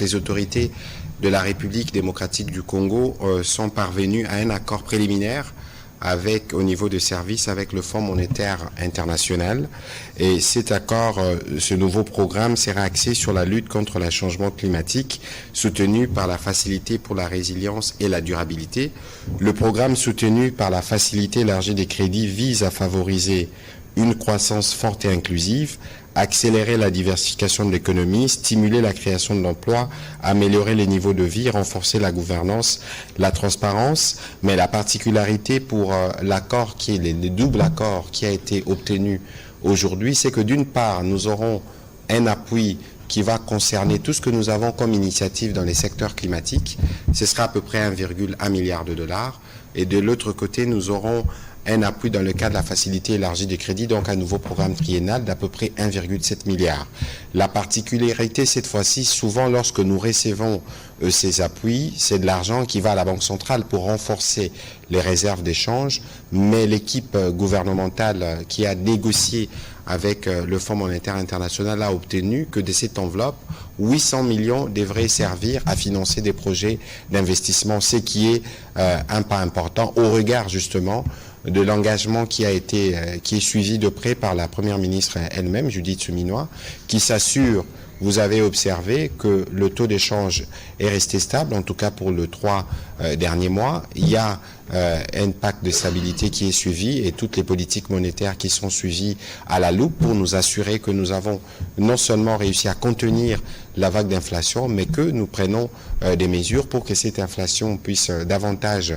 Les autorités de la République démocratique du Congo sont parvenues à un accord préliminaire au niveau de service avec le Fonds monétaire international. Et cet accord, ce nouveau programme sera axé sur la lutte contre le changement climatique, soutenu par la Facilité pour la résilience et la durabilité. Le programme soutenu par la Facilité élargie des crédits vise à favoriser une croissance forte et inclusive, accélérer la diversification de l'économie, stimuler la création d'emplois, améliorer les niveaux de vie, renforcer la gouvernance, la transparence. Mais la particularité pour l'accord qui est le double accord qui a été obtenu aujourd'hui, c'est que d'une part, nous aurons un appui qui va concerner tout ce que nous avons comme initiative dans les secteurs climatiques. Ce sera à peu près 1,1 milliard de dollars. Et de l'autre côté, nous aurons un appui dans le cadre de la facilité élargie des crédits, donc un nouveau programme triennal d'à peu près 1,7 milliard. La particularité cette fois-ci, souvent lorsque nous recevons ces appuis, c'est de l'argent qui va à la Banque centrale pour renforcer les réserves d'échange, mais l'équipe gouvernementale qui a négocié avec le Fonds monétaire international a obtenu que de cette enveloppe, 800 millions devraient servir à financer des projets d'investissement, ce qui est un pas important au regard justement de l'engagement qui est suivi de près par la Première ministre elle-même, Judith Suminwa, qui s'assure, vous avez observé, que le taux d'échange est resté stable, en tout cas pour les 3 derniers mois. Il y a un pacte de stabilité qui est suivi et toutes les politiques monétaires qui sont suivies à la loupe pour nous assurer que nous avons non seulement réussi à contenir la vague d'inflation, mais que nous prenons des mesures pour que cette inflation puisse davantage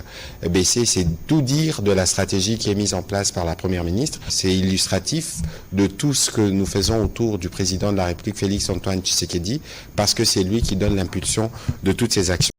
baisser. C'est tout dire de la stratégie qui est mise en place par la Première ministre. C'est illustratif de tout ce que nous faisons autour du président de la République, Félix Antoine Tshisekedi, parce que c'est lui qui donne l'impulsion de toutes ces actions.